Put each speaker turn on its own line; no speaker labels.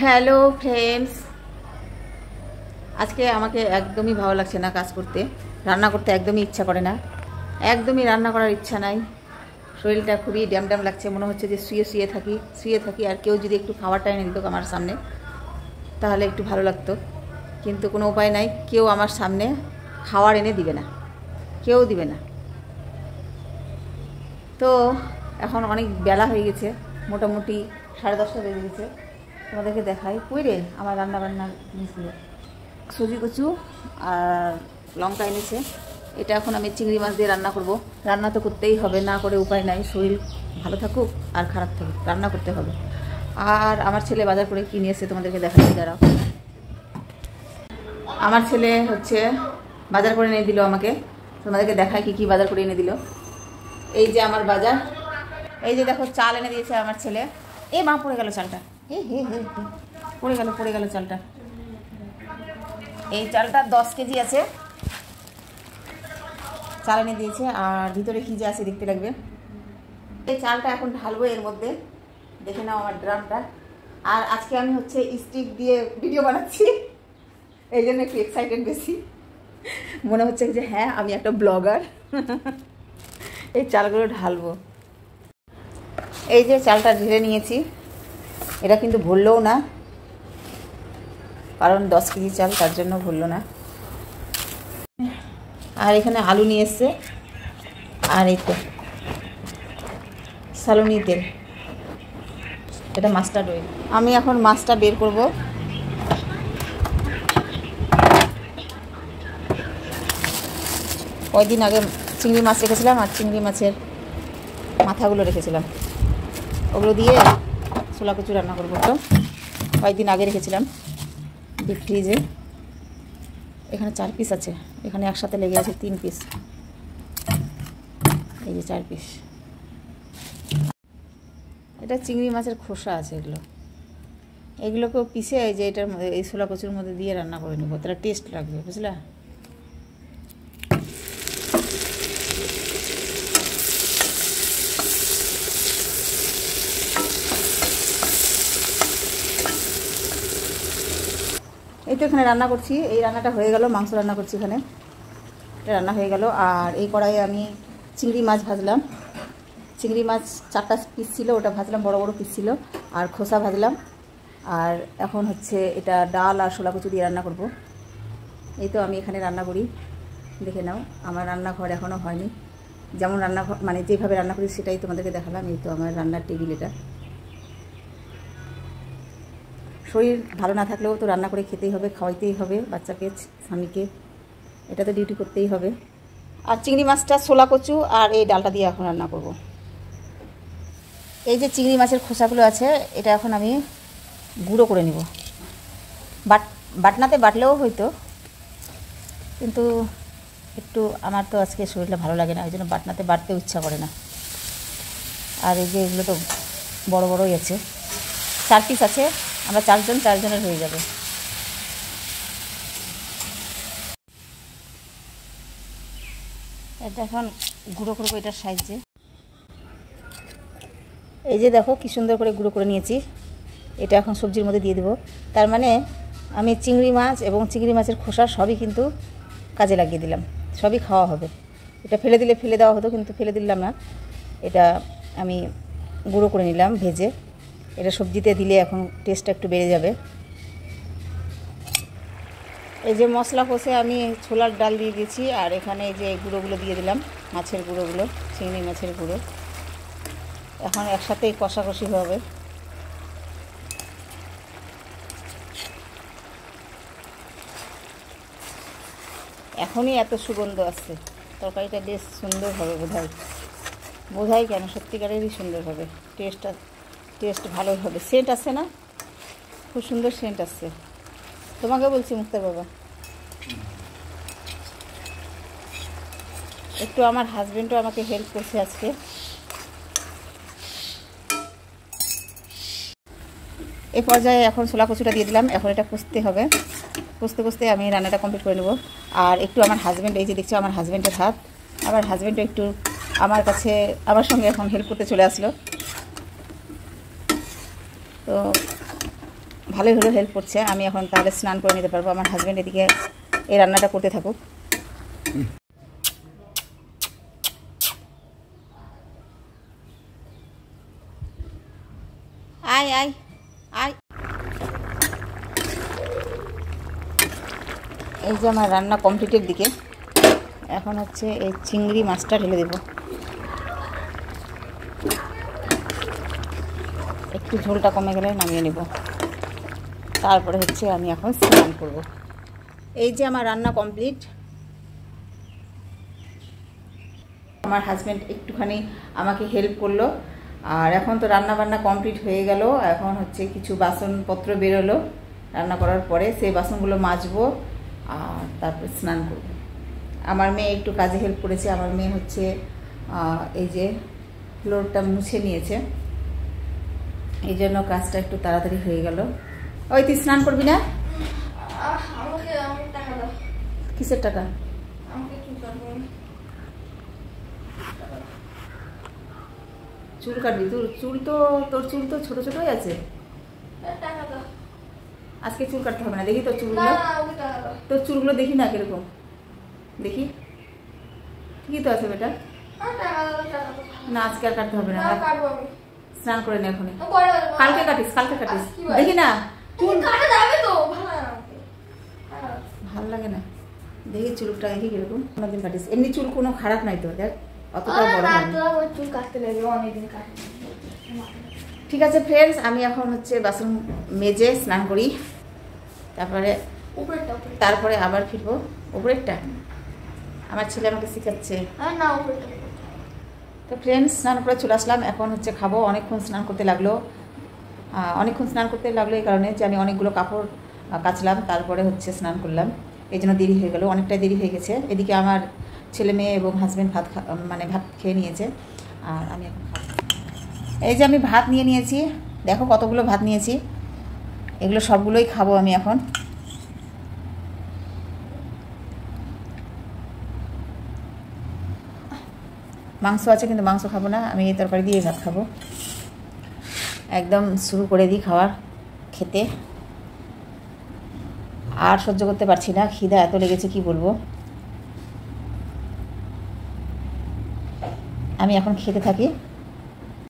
Hello friends, আজকে আমাকে একদমই ভালো লাগছে না কাজ করতে, রান্না করতে একদমই ইচ্ছা করে না, একদমই রান্না করার ইচ্ছা নাই। শরীরটা খুবই ড্যাম ড্যাম লাগছে, মনে হচ্ছে যে শুয়ে থাকি আর কেউ যদি একটু খাবারটা এনে দিত আমার সামনে তাহলে একটু ভালো লাগতো, কিন্তু কোনো উপায় নাই, কেউ আমার সামনে খাবার এনে দিবে না, কেউ দিবে না। তো এখন অনেক বেলা হয়ে গেছে, মোটামুটি 10:30 বেজে গেছে। তোমাদেরকে দেখাই কইরে আমার রান্নাবান্নার জিনিসগুলো। সুজি কচু আর লঙ্কা এনেছে, এটা এখন আমি চিংড়ি মাছ দিয়ে রান্না করব। রান্না তো করতেই হবে, না করে উপায় নাই, শরীর ভালো থাকুক আর খারাপ থাকুক, রান্না করতে হবে। আর আমার ছেলে বাজার করে কি নিয়ে এসে তোমাদেরকে দেখাচ্ছি, দাঁড়াও। আমার ছেলে হচ্ছে বাজার করে এনে দিল আমাকে, তোমাদেরকে দেখাই কি কি বাজার করে এনে দিল। এই যে আমার বাজার, এই যে দেখো চাল এনে দিয়েছে আমার ছেলে। এ মা, পড়ে গেল চালটা, পড়ে গেল চালটা। এই চালটা 10 কেজি আছে, চাল এনে দিয়েছে। আর ভিতরে কি যে আছে দেখতে লাগবে। এই চালটা এখন ঢালবো এর মধ্যে, দেখে নাও আমার ড্রামটা। আর আজকে আমি হচ্ছে স্টিক দিয়ে ভিডিও বানাচ্ছি, এই জন্য একটু এক্সাইটেড বেশি, মনে হচ্ছে যে হ্যাঁ আমি একটা ব্লগার। এই চালগুলো ঢালবো। এই যে চালটা ঢেলে নিয়েছি, এটা কিন্তু ভুললেও না, কারণ 10 কেজি চাল, তার জন্য ভুললো না। আর এখানে আলু নিয়ে এসছে, আর এই তো সালুনি তেল, এটা মাস্টার্ড অয়েল। আমি এখন মাছটা বের করব। কয়েকদিন আগে চিংড়ি মাছ রেখেছিলাম, আর চিংড়ি মাছের মাথাগুলো রেখেছিলাম, ওগুলো দিয়ে ছোলা কচু রান্না করবো। তো কয়েকদিন আগে রেখেছিলাম ডিপ ফ্রিজে। এখানে 4 পিস আছে, এখানে একসাথে লেগে আছে 3 পিস, এই যে 4 পিস। এটা চিংড়ি মাছের খোসা আছে, এগুলোকেও পিষে এই যে এটার মধ্যে, এই ছোলা কচুর মধ্যে দিয়ে রান্না করে নেবো, তাহলে টেস্ট লাগবে, বুঝলা। এই তো এখানে রান্না করছি, এই রান্নাটা হয়ে গেল, মাংস রান্না করছি এখানে, এটা রান্না হয়ে গেল। আর এই কড়াইয়ে আমি চিংড়ি মাছ ভাজলাম, চিংড়ি মাছ 4টা পিস ছিল, ওটা ভাজলাম, বড় বড় পিস ছিল, আর খোসা ভাজলাম। আর এখন হচ্ছে এটা ডাল আর ছোলা কচু দিয়ে রান্না করব। এই তো আমি এখানে রান্না করি, দেখে নাও। আমার রান্নাঘর এখনও হয়নি, যেমন রান্নাঘর মানে যেভাবে রান্না করি সেটাই তোমাদেরকে দেখালাম। এই তো আমার রান্নার টেবিল, এটা। শরীর ভালো না থাকলেও তো রান্না করে খেতেই হবে, খাওয়াইতেই হবে বাচ্চাকে, স্বামীকে, এটা তো ডিউটি করতেই হবে। আর চিংড়ি মাছটা, ছোলা কচু আর এই ডালটা দিয়ে এখন রান্না করব। এই যে চিংড়ি মাছের খোসাগুলো আছে, এটা এখন আমি গুঁড়ো করে নিব। বাটনাতে বাটলেও হয়তো, কিন্তু একটু আমার তো আজকে শরীরটা ভালো লাগে না, ওই জন্য বাটনাতে বাটতেও ইচ্ছা করে না। আর এই যে এগুলো তো বড় বড়ই আছে, 4 পিস আছে, আমরা 4 জনের হয়ে যাবে। এটা এখন গুঁড়ো করবো এটার সাইজে। এই যে দেখো কি সুন্দর করে গুঁড়ো করে নিয়েছি, এটা এখন সবজির মধ্যে দিয়ে দেবো। তার মানে আমি চিংড়ি মাছ এবং চিংড়ি মাছের খোসা সবই কিন্তু কাজে লাগিয়ে দিলাম, সবই খাওয়া হবে। এটা ফেলে দিলে ফেলে দেওয়া হতো, কিন্তু ফেলে দিলাম না, এটা আমি গুঁড়ো করে নিলাম ভেজে। এটা সবজিতে দিলে এখন টেস্টটা একটু বেড়ে যাবে। এই যে মশলা কষে আমি ছোলার ডাল দিয়ে দিয়েছি, আর এখানে এই যে গুঁড়োগুলো দিয়ে দিলাম, মাছের গুঁড়োগুলো, চিংড়ি মাছের গুঁড়ো। এখন একসাথেই কষাকষি হবে। এখনই এত সুগন্ধ আসছে, তরকারিটা বেশ সুন্দর হবে বোধহয় কেন, সত্যিকারেরই সুন্দর হবে, টেস্ট ভালোই হবে। সেন্ট আসছে না, খুব সুন্দর সেন্ট আসছে, তোমাকে বলছি মুক্তার বাবা। একটু আমার হাজব্যান্ডও আমাকে হেল্প করছে আজকে। এই পর্যায়ে এখন ছোলা কচুটা দিয়ে দিলাম, এখন এটা কষতে হবে, কষতে আমি রান্নাটা কমপ্লিট করে নেব। আর একটু আমার হাজব্যান্ড, এই যে দেখছো আমার হাজব্যান্ডের হাত, আমার হাজব্যান্ডও একটু আমার কাছে আমার সঙ্গে এখন হেল্প করতে চলে আসলো। তো ভালোই হলো, হেল্প করছে। আমি এখন তাহলে স্নান করে নিতে পারবো। আমার হাজব্যান্ড এদিকে এই রান্নাটা করতে থাকুক। আয় আয় আয়। এই যে আমার রান্না কমপ্লিটের দিকে। এখন হচ্ছে এই চিংড়ি মাছটা ঢেলে দেব। একটু ঝোলটা কমে গেলে নামিয়ে নেব। তারপরে হচ্ছে আমি এখন স্নান করব। এই যে আমার রান্না কমপ্লিট। আমার হাজব্যান্ড একটুখানি আমাকে হেল্প করলো। আর এখন তো রান্না বান্না কমপ্লিট হয়ে গেল। এখন হচ্ছে কিছু বাসনপত্র বেরোলো রান্না করার পরে, সেই বাসনগুলো মাজবো আর তারপরে স্নান করব। আমার মেয়ে একটু কাজে হেল্প করেছে। আমার মেয়ে হচ্ছে এই যে ফ্লোরটা মুছে নিয়েছে, এই জন্য কাজটা একটু তাড়াতাড়ি হয়ে গেল। ওই তুই স্নান করবি না? কিসের টাকা? চুল কাটবি? তোর চুল তো ছোট ছোটই আছে। আজকে চুল কাটতে হবে না। দেখি তোর চুলগুলো, তোর চুলগুলো দেখি না কিরকম, দেখি ঠিকই তো আছে বেটা। না আজকে আর কাটতে হবে না, স্নান করে নে এখনই। কালকে কাটিস, কালকে কাটিস। দেখি না ভাল লাগে না, দেখি চুলটা দেখি কিরকম। কোনোদিন কাটিস, এমনি চুল কোনো খারাপ নাই তো, দেখ অতটা বড় চুল কাটতে লাগে অনেকদিন কাটে। ঠিক আছে ফ্রেন্ডস, আমি এখন হচ্ছে বাসন মেজে স্নান করি, তারপরে আবার ফিরবো। উপরেরটা আমার ছেলে আমাকে শেখাচ্ছে। তো ফ্রেন্ডস স্নান করে চলে আসলাম। এখন হচ্ছে খাবো। অনেকক্ষণ স্নান করতে লাগলো এই কারণে যে আমি অনেকগুলো কাপড় কাচলাম, তারপরে হচ্ছে স্নান করলাম, এই জন্য দেরি হয়ে গেল, অনেকটাই দেরি হয়ে গেছে। এদিকে আমার ছেলে মেয়ে এবং হাজব্যান্ড ভাত খেয়ে নিয়েছে, আর আমি এখন খাবো। এই যে আমি ভাত নিয়ে নিয়েছি, দেখো কতগুলো ভাত নিয়েছি, এগুলো সবগুলোই খাবো আমি এখন। মাংস আছে কিন্তু মাংস খাবো না, আমি এই তরকারি দিয়ে ভাত খাবো। একদম শুরু করে দিই খাওয়ার খেতে, আর সহ্য করতে পারছি না, খিদা এত লেগেছে কি বলবো। আমি এখন খেতে থাকি।